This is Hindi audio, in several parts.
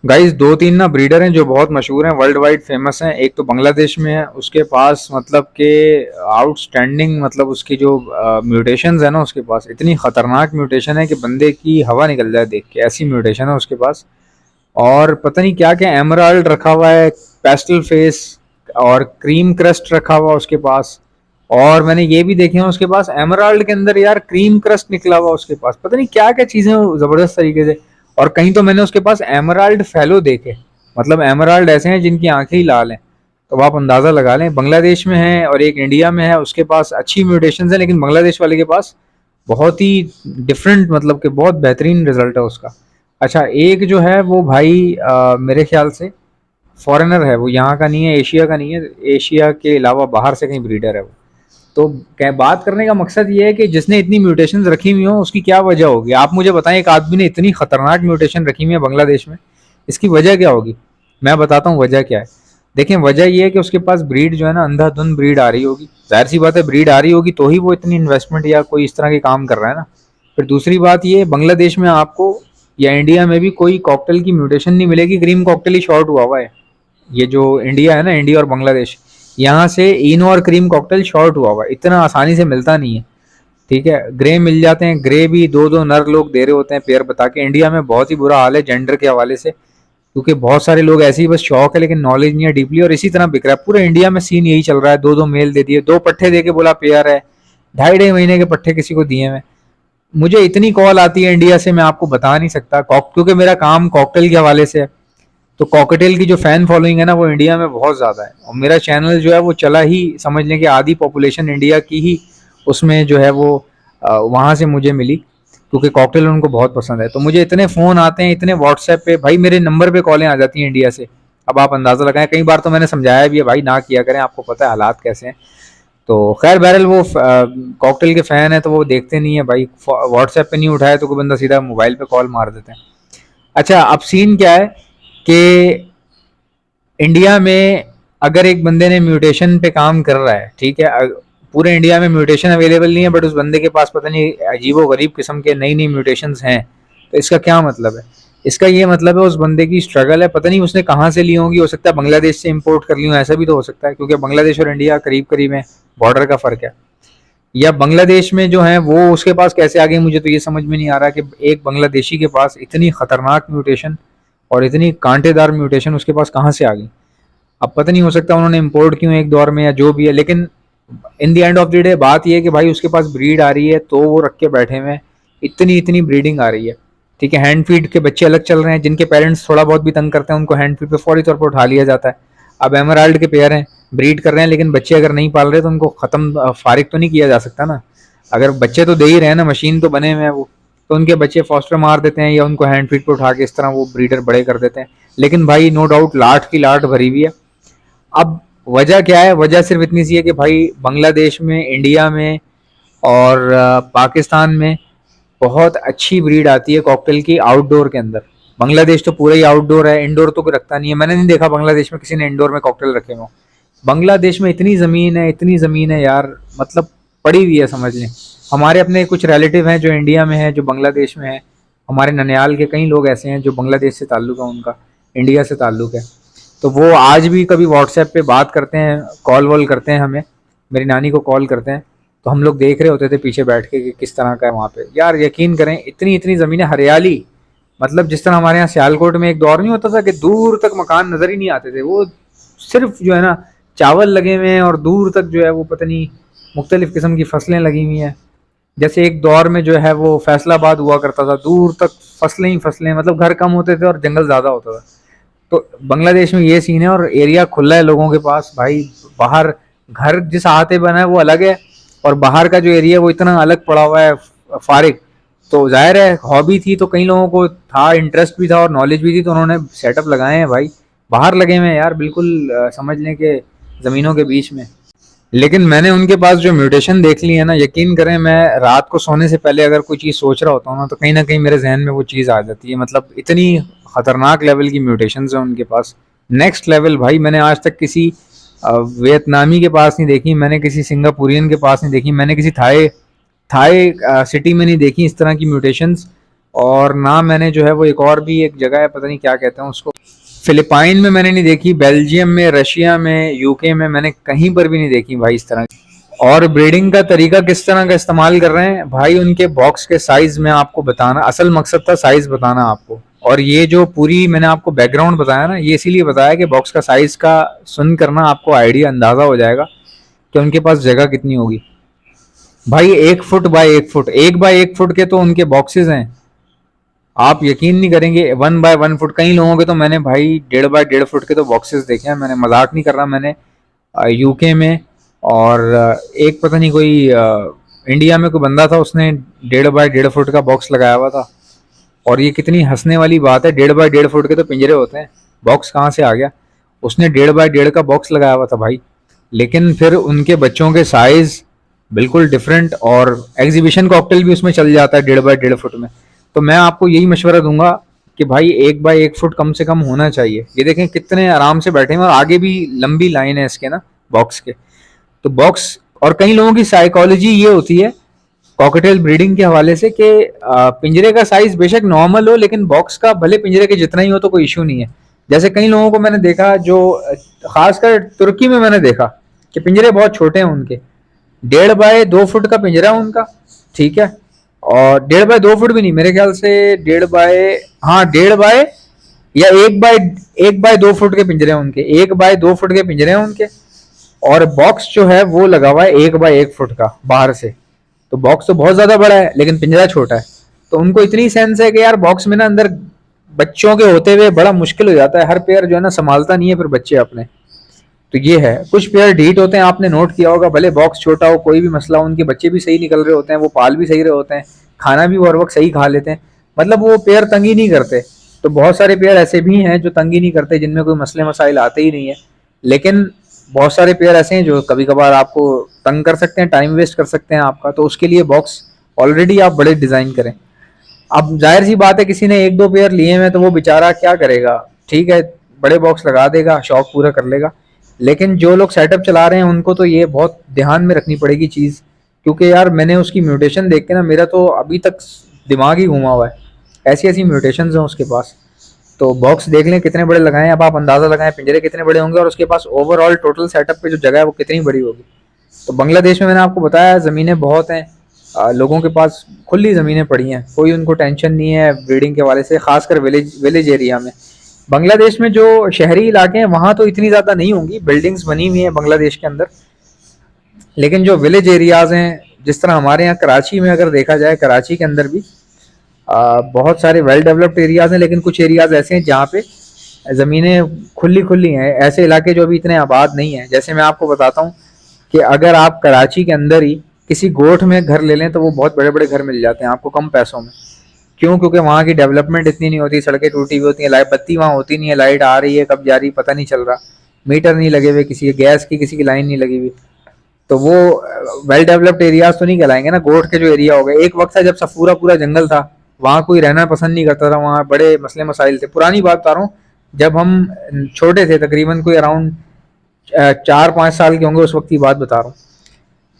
गाइस दो तीन ना ब्रीडर हैं जो बहुत मशहूर हैं, वर्ल्ड वाइड फेमस हैं। एक तो बांग्लादेश में है, उसके पास मतलब के आउटस्टैंडिंग, मतलब उसकी जो म्यूटेशंस है ना, उसके पास इतनी खतरनाक म्यूटेशन है कि बंदे की हवा निकल जाए देख के, ऐसी म्यूटेशन है उसके पास। और पता नहीं क्या क्या एमराल्ड रखा हुआ है, पेस्टल फेस और क्रीम क्रस्ट रखा हुआ है उसके पास। और मैंने ये भी देखे हैं उसके पास एमराल्ड के अंदर यार क्रीम क्रस्ट निकला हुआ उसके पास, पता नहीं क्या क्या चीजें जबरदस्त तरीके से। और कहीं तो मैंने उसके पास एमराल्ड फेलो देखे, मतलब एमराल्ड ऐसे हैं जिनकी आंखें ही लाल हैं। तो आप अंदाजा लगा लें, बांग्लादेश में है और एक इंडिया में है, उसके पास अच्छी म्यूटेशन है, लेकिन बांग्लादेश वाले के पास बहुत ही डिफरेंट, मतलब कि बहुत बेहतरीन रिजल्ट है उसका। अच्छा, एक जो है वो भाई मेरे ख्याल से फॉरेनर है, वो यहाँ का नहीं है, एशिया का नहीं है, एशिया के अलावा बाहर से कहीं ब्रीडर है वो। तो क्या बात करने का मकसद ये है कि जिसने इतनी म्यूटेशन रखी हुई हो उसकी क्या वजह होगी, आप मुझे बताएं। एक आदमी ने इतनी खतरनाक म्यूटेशन रखी हुई है बांग्लादेश में, इसकी वजह क्या होगी? मैं बताता हूँ वजह क्या है। देखें, वजह ये है कि उसके पास ब्रीड जो है ना, अंधाधुंध ब्रीड आ रही होगी। जाहिर सी बात है, ब्रीड आ रही होगी तो ही वो इतनी इन्वेस्टमेंट या कोई इस तरह के काम कर रहा है ना। फिर दूसरी बात ये, बांग्लादेश में आपको या इंडिया में भी कोई कॉकटेल की म्यूटेशन नहीं मिलेगी, क्रीम कॉकटेल ही शॉर्ट हुआ है। ये जो इंडिया है ना, इंडिया और बांग्लादेश, यहाँ से इनो और क्रीम कॉकटेल शॉर्ट हुआ इतना आसानी से मिलता नहीं है। ठीक है, ग्रे मिल जाते हैं, ग्रे भी दो दो नर लोग दे रहे होते हैं पेयर बता के। इंडिया में बहुत ही बुरा हाल है जेंडर के हवाले से, क्योंकि बहुत सारे लोग ऐसे ही बस शौक है लेकिन नॉलेज नहीं है डीपली, और इसी तरह बिक रहा है पूरे इंडिया में। सीन यही चल रहा है, दो दो मेल दे दिए, दो पट्ठे दे के बोला पेयर है, ढाई ढाई महीने के पट्ठे किसी को दिए हुए। मुझे इतनी कॉल आती है इंडिया से, मैं आपको बता नहीं सकता, क्योंकि मेरा काम कॉकटेल के हवाले से है। तो कॉकटेल की जो फैन फॉलोइंग है ना, वो इंडिया में बहुत ज़्यादा है, और मेरा चैनल जो है वो चला ही, समझ लें कि आधी पॉपुलेशन इंडिया की ही उसमें जो है वो वहाँ से मुझे मिली, क्योंकि कॉकटेल उनको बहुत पसंद है। तो मुझे इतने फ़ोन आते हैं, इतने व्हाट्सएप पे भाई मेरे नंबर पे कॉलें आ जाती हैं इंडिया से। अब आप अंदाज़ा लगाएं, कई बार तो मैंने समझाया भी है भाई ना किया करें, आपको पता है हालात कैसे हैं। तो खैर बहरहाल वो कॉकटेल के फ़ैन है तो वो देखते नहीं है भाई, व्हाट्सएप पे नहीं उठाए तो कोई बंदा सीधा मोबाइल पे कॉल मार देते हैं। अच्छा, अब सीन क्या है कि इंडिया में अगर एक बंदे ने म्यूटेशन पे काम कर रहा है, ठीक है, पूरे इंडिया में म्यूटेशन अवेलेबल नहीं है, बट उस बंदे के पास पता नहीं अजीबो गरीब किस्म के नई नई म्यूटेशंस हैं, तो इसका क्या मतलब है? इसका ये मतलब है उस बंदे की स्ट्रगल है, पता नहीं उसने कहाँ से ली होंगी, हो सकता है बांग्लादेश से इंपोर्ट कर ली हो, ऐसा भी तो हो सकता है, क्योंकि बांग्लादेश और इंडिया करीब करीब है, बॉर्डर का फर्क है। या बांग्लादेश में जो है वो उसके पास कैसे आ गई, मुझे तो ये समझ में नहीं आ रहा कि एक बांग्लादेशी के पास इतनी खतरनाक म्यूटेशन और इतनी कांटेदार म्यूटेशन उसके पास कहाँ से आ गई। अब पता नहीं, हो सकता उन्होंने इम्पोर्ट क्यों एक दौर में या जो भी है, लेकिन in the end of the day बात यह है कि भाई उसके पास ब्रीड आ रही है तो वो रख के बैठे हुए हैं, इतनी इतनी ब्रीडिंग आ रही है। ठीक है, हैंड फीड के बच्चे अलग चल रहे हैं, जिनके पेरेंट्स थोड़ा बहुत भी तंग करते हैं उनको हैंड फीड पे फौरी तौर पर उठा लिया जाता है। अब एमराल्ड के पेयर हैं, ब्रीड कर रहे हैं, लेकिन बच्चे अगर नहीं पाल रहे तो उनको खत्म फारिग तो नहीं किया जा सकता ना। अगर बच्चे तो दे ही रहे हैं ना, मशीन तो बने हुए हैं वो, तो उनके बच्चे फॉस्टर मार देते हैं या उनको हैंड फीड पे उठा के इस तरह वो ब्रीडर बड़े कर देते हैं। लेकिन भाई नो डाउट लाट की लाट भरी हुई है। अब वजह क्या है? वजह सिर्फ इतनी सी है कि भाई बांग्लादेश में, इंडिया में और पाकिस्तान में बहुत अच्छी ब्रीड आती है कॉकटेल की आउटडोर के अंदर। बांग्लादेश तो पूरा ही आउटडोर है, इंडोर तो कोई रखता नहीं है। मैंने नहीं देखा बांग्लादेश में किसी ने इंडोर में कॉकटेल रखे हो। बांग्लादेश में इतनी ज़मीन है, इतनी ज़मीन है यार, मतलब पड़ी हुई है समझ लें। हमारे अपने कुछ रिलेटिव हैं जो इंडिया में है, जो बांग्लादेश में है। हमारे ननियाल के कई लोग ऐसे हैं जो बांग्लादेश से ताल्लुक़ है उनका, इंडिया से ताल्लुक़ है। तो वो आज भी कभी व्हाट्सएप पे बात करते हैं, कॉल वॉल करते हैं हमें, मेरी नानी को कॉल करते हैं। तो हम लोग देख रहे होते थे पीछे बैठ के कि किस तरह का है वहाँ पे। यार यकीन करें, इतनी इतनी ज़मीनें, हरियाली, मतलब जिस तरह हमारे यहाँ सियालकोट में एक दौर नहीं होता था कि दूर तक मकान नज़र ही नहीं आते थे, वो सिर्फ जो है ना चावल लगे हुए हैं और दूर तक जो है वो पता नहीं मुख्तलिफ़ किस्म की फसलें लगी हुई हैं। जैसे एक दौर में जो है वो फैसलाबाद हुआ करता था, दूर तक फसलें ही फसलें, मतलब घर कम होते थे और जंगल ज़्यादा होता था। तो बांग्लादेश में ये सीन है, और एरिया खुला है लोगों के पास भाई। बाहर घर जिस आहते बना है वो अलग है, और बाहर का जो एरिया है वो इतना अलग पड़ा हुआ है फारिग। तो जाहिर है हॉबी थी तो कई लोगों को था, इंटरेस्ट भी था और नॉलेज भी थी, तो उन्होंने सेटअप लगाए हैं भाई। बाहर लगे हुए हैं यार, बिल्कुल समझ लें कि ज़मीनों के बीच में। लेकिन मैंने उनके पास जो म्यूटेशन देख ली है ना, यकीन करें, मैं रात को सोने से पहले अगर कोई चीज़ सोच रहा होता हूँ ना कहीं मेरे जहन में वो चीज़ आ जाती है। मतलब इतनी खतरनाक लेवल की म्यूटेशंस हैं उनके पास, नेक्स्ट लेवल भाई। मैंने आज तक किसी वियतनामी के पास नहीं देखी, मैंने किसी सिंगापुरियन के पास नहीं देखी, मैंने किसी थाई थाई सिटी में नहीं देखी इस तरह की म्यूटेशंस। और ना मैंने जो है वो एक और भी एक जगह है, पता नहीं क्या कहते हैं उसको, फिलिपाइन में मैंने नहीं देखी, बेल्जियम में, रशिया में, यूके में मैंने कहीं पर भी नहीं देखी भाई इस तरह की। और ब्रीडिंग का तरीका किस तरह का इस्तेमाल कर रहे हैं भाई, उनके बॉक्स के साइज में आपको बताना, असल मकसद था साइज बताना आपको। और ये जो पूरी मैंने आपको बैकग्राउंड बताया ना, ये इसीलिए बताया कि बॉक्स का साइज का सुन करना आपको आइडिया अंदाजा हो जाएगा कि उनके पास जगह कितनी होगी। भाई 1 foot by 1 foot, 1 by 1 foot के तो उनके बॉक्सेस हैं, आप यकीन नहीं करेंगे। 1 बाय 1 फुट, कई लोगों के तो मैंने भाई 1.5 बाय 1.5 फुट के तो बॉक्सेस देखे हैं, मैंने मजाक नहीं कर रहा। मैंने यूके में और एक पता नहीं कोई इंडिया में कोई बंदा था, उसने 1.5 बाय 1.5 फुट का बॉक्स लगाया हुआ था। और ये कितनी हंसने वाली बात है, 1.5 बाय 1.5 फुट के तो पिंजरे होते हैं, बॉक्स कहाँ से आ गया। उसने 1.5 बाय 1.5 का बॉक्स लगाया हुआ था भाई, लेकिन फिर उनके बच्चों के साइज बिल्कुल डिफरेंट, और एग्जीबिशन कॉकटेल भी उसमें चल जाता है 1.5 बाय 1.5 फुट में। तो मैं आपको यही मशवरा दूंगा कि भाई 1 बाय 1 फुट कम से कम होना चाहिए। ये देखें कितने आराम से बैठे हैं, और आगे भी लंबी लाइन है इसके ना बॉक्स के। तो बॉक्स, और कई लोगों की साइकोलॉजी ये होती है कॉकटेल ब्रीडिंग के हवाले से कि पिंजरे का साइज बेशक नॉर्मल हो, लेकिन बॉक्स का भले पिंजरे के जितना ही हो तो कोई इशू नहीं है। जैसे कई लोगों को मैंने देखा जो खासकर तुर्की में मैंने देखा कि पिंजरे बहुत छोटे हैं उनके, 1.5 बाय 2 फुट का पिंजरा है उनका, ठीक है। और 1.5 बाय 2 फुट भी नहीं, मेरे ख्याल से 1.5 बाय, हाँ 1.5 बाय या 1 बाय 2 फुट के पिंजरे हैं उनके, 1 बाय 2 फुट के पिंजरे हैं उनके। और बॉक्स जो है वो लगा हुआ है 1 बाय 1 फुट का बाहर से। तो बॉक्स तो बहुत ज्यादा बड़ा है लेकिन पिंजरा छोटा है। तो उनको इतनी सेंस है कि यार बॉक्स में ना अंदर बच्चों के होते हुए बड़ा मुश्किल हो जाता है, हर पेयर जो है ना संभालता नहीं है फिर बच्चे अपने। तो ये है, कुछ पेयर ढीठ होते हैं, आपने नोट किया होगा, भले बॉक्स छोटा हो कोई भी मसला हो, उनके बच्चे भी सही निकल रहे होते हैं, वो पाल भी सही रहे होते हैं, खाना भी वो हर वक्त सही खा लेते हैं, मतलब वो पेयर तंगी नहीं करते। तो बहुत सारे पेयर ऐसे भी हैं जो तंगी नहीं करते, जिनमें कोई मसले मसाइल आते ही नहीं है। लेकिन बहुत सारे पेयर ऐसे हैं जो कभी कभार आपको तंग कर सकते हैं, टाइम वेस्ट कर सकते हैं आपका। तो उसके लिए बॉक्स ऑलरेडी आप बड़े डिजाइन करें। अब जाहिर सी बात है किसी ने 1-2 पेयर लिए हैं तो वो बेचारा क्या करेगा, ठीक है बड़े बॉक्स लगा देगा, शौक पूरा कर लेगा। लेकिन जो लोग सेटअप चला रहे हैं उनको तो ये बहुत ध्यान में रखनी पड़ेगी चीज़, क्योंकि यार मैंने उसकी म्यूटेशन देख के ना मेरा तो अभी तक दिमाग ही घूमा हुआ है, ऐसी ऐसी म्यूटेशन हैं उसके पास। तो बॉक्स देख लें कितने बड़े लगाएं, अब आप अंदाज़ा लगाएं पिंजरे कितने बड़े होंगे, और उसके पास ओवरऑल टोटल सेटअप पे जो जगह है वो कितनी बड़ी होगी। तो बांग्लादेश में मैंने आपको बताया ज़मीनें बहुत हैं, लोगों के पास खुली ज़मीनें पड़ी हैं, कोई उनको टेंशन नहीं है ब्रीडिंग के वाले से, खासकर विलेज विलेज एरिया में। बांग्लादेश में जो शहरी इलाके हैं वहाँ तो इतनी ज़्यादा नहीं होंगी, बिल्डिंग्स बनी हुई हैं बांग्लादेश के अंदर, लेकिन जो विलेज एरियाज़ हैं जिस तरह हमारे यहाँ कराची में अगर देखा जाए, कराची के अंदर भी बहुत सारे वेल डेवलप्ड एरियाज़ हैं, लेकिन कुछ एरियाज़ ऐसे हैं जहाँ पे ज़मीनें खुली खुली हैं, ऐसे इलाके जो अभी इतने आबाद नहीं हैं। जैसे मैं आपको बताता हूँ कि अगर आप कराची के अंदर ही किसी गोठ में घर ले लें तो वो बहुत बड़े बड़े घर मिल जाते हैं आपको कम पैसों में। क्यों? क्योंकि वहाँ की डेवलपमेंट इतनी नहीं होती, सड़कें टूटी हुई होती हैं, लाइट बत्ती वहाँ होती नहीं है, लाइट आ रही है कब जा रही पता नहीं चल रहा, मीटर नहीं लगे हुए किसी के, गैस की किसी की लाइन नहीं लगी हुई। तो वो वेल डेवलप्ड एरियाज तो नहीं कहलाएंगे ना। गोठ के जो एरिया हो गए, एक वक्त था जब सफूरा पूरा जंगल था, वहाँ कोई रहना पसंद नहीं करता था, वहाँ बड़े मसले मसाइल थे। पुरानी बात बता रहा हूँ, जब हम छोटे थे, तकरीबन कोई अराउंड 4-5 साल के होंगे उस वक्त की बात बता रहा हूँ।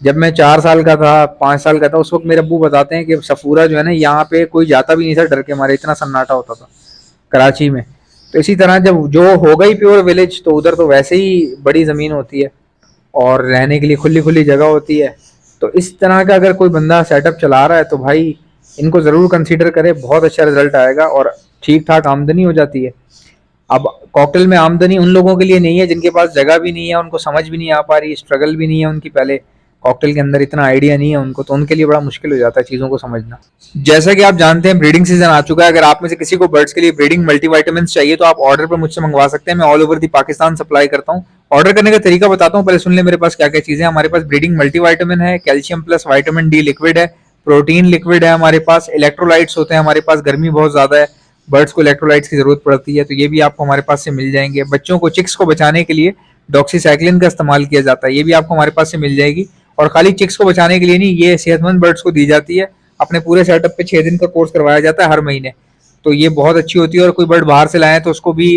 जब मैं 4 साल का था, 5 साल का था, उस वक्त मेरे अब्बू बताते हैं कि सफूरा जो है ना यहाँ पे कोई जाता भी नहीं था डर के मारे, इतना सन्नाटा होता था कराची में। तो इसी तरह जब जो हो गई प्योर विलेज, तो उधर तो वैसे ही बड़ी ज़मीन होती है और रहने के लिए खुली खुली जगह होती है। तो इस तरह का अगर कोई बंदा सेटअप चला रहा है तो भाई इनको ज़रूर कंसीडर करे, बहुत अच्छा रिजल्ट आएगा और ठीक ठाक आमदनी हो जाती है। अब कॉकटेल में आमदनी उन लोगों के लिए नहीं है जिनके पास जगह भी नहीं है, उनको समझ भी नहीं आ पा रही, स्ट्रगल भी नहीं है उनकी, पहले कॉकटेल के अंदर इतना आइडिया नहीं है उनको, तो उनके लिए बड़ा मुश्किल हो जाता है चीज़ों को समझना। जैसा कि आप जानते हैं ब्रीडिंग सीजन आ चुका है, अगर आप में से किसी को बर्ड्स के लिए ब्रीडिंग मल्टीविटामिन चाहिए तो आप ऑर्डर पर मुझसे मंगवा सकते हैं। मैं all over the Pakistan supply करता हूँ। ऑर्डर करने का तरीका बताता हूँ, पहले सुन ले मेरे पास क्या क्या चीज़ें। हमारे पास ब्रीडिंग मल्टीविटामिन है, calcium plus vitamin D liquid है, प्रोटीन लिक्विड है हमारे पास, इलेक्ट्रोलाइट्स होते हैं हमारे पास, गर्मी बहुत ज़्यादा है, बर्ड्स को इलेक्ट्रोलाइट्स की जरूरत पड़ती है, तो ये भी आपको हमारे पास से मिल जाएंगे। बच्चों को, चिक्स को बचाने के लिए डॉक्सीसाइक्लिन का इस्तेमाल किया जाता है, ये भी आपको हमारे पास से मिल जाएगी। और खाली चिक्स को बचाने के लिए नहीं, ये सेहतमंद बर्ड्स को दी जाती है। अपने पूरे सेटअप पे 6 दिन का कोर्स करवाया जाता है हर महीने, तो ये बहुत अच्छी होती है। और कोई बर्ड बाहर से लाए तो उसको भी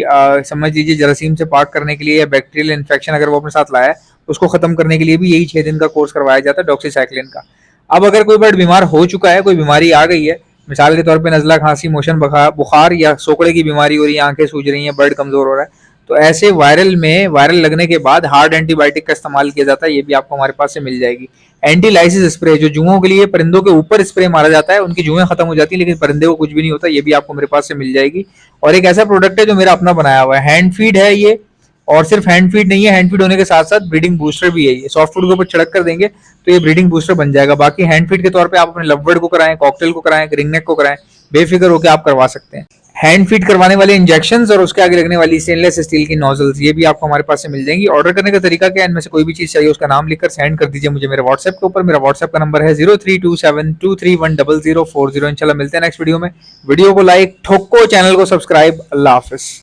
समझ लीजिए जरासीम से पाक करने के लिए, या बैक्टीरियल इन्फेक्शन अगर वो अपने साथ लाया है उसको खत्म करने के लिए भी यही 6 दिन का कोर्स करवाया जाता है डॉक्सीसाइक्लिन का। अब अगर कोई बर्ड बीमार हो चुका है, कोई बीमारी आ गई है, मिसाल के तौर पे नज़ला, खांसी, मोशन, बुखार या सोकड़े की बीमारी हो रही है, आंखें सूज रही हैं, ब्लड कमज़ोर हो रहा है, तो ऐसे वायरल लगने के बाद हार्ड एंटीबायोटिक का इस्तेमाल किया जाता है, ये भी आपको हमारे पास से मिल जाएगी। एंटीलाइसिस स्प्रे, जो जुओं के लिए परिंदों के ऊपर स्प्रे मारा जाता है, उनकी जुएं खत्म हो जाती है लेकिन परिंदे को कुछ भी नहीं होता, ये भी आपको मेरे पास से मिल जाएगी। और एक ऐसा प्रोडक्ट है जो मेरा अपना बनाया हुआ है, हैंड फीड है ये, और सिर्फ हैंड फीड नहीं है, हैंड फीड होने के साथ साथ ब्रीडिंग बूस्टर भी है। ये सॉफ्ट फूड के ऊपर छिड़क कर देंगे तो ये ब्रीडिंग बूस्टर बन जाएगा। बाकी हैंड फीड के तौर पे आप अपने लवबर्ड को कराएं, कॉकटेल को कराएं, रिंगनेक को कराएं, बेफिक्र होकर आप करवा सकते हैं। हैंड फीड करवाने वाले इंजेक्शंस और उसके आगे लगने वाली स्टेनलेस स्टील की नोजल्स, ये भी आपको हमारे पास से मिल जाएंगी। ऑर्डर करने का तरीका क्या है, इनमें से कोई भी चीज चाहिए उसका नाम लिखकर सेंड कर दीजिए मुझे मेरे व्हाट्सएप के ऊपर। मेरा व्हाट्सएप का नंबर है 032723100040। इंशाल्लाह मिलते हैं नेक्स्ट वीडियो में। वीडियो को लाइक ठोको, चैनल को सब्सक्राइब। अल्लाह हाफिज।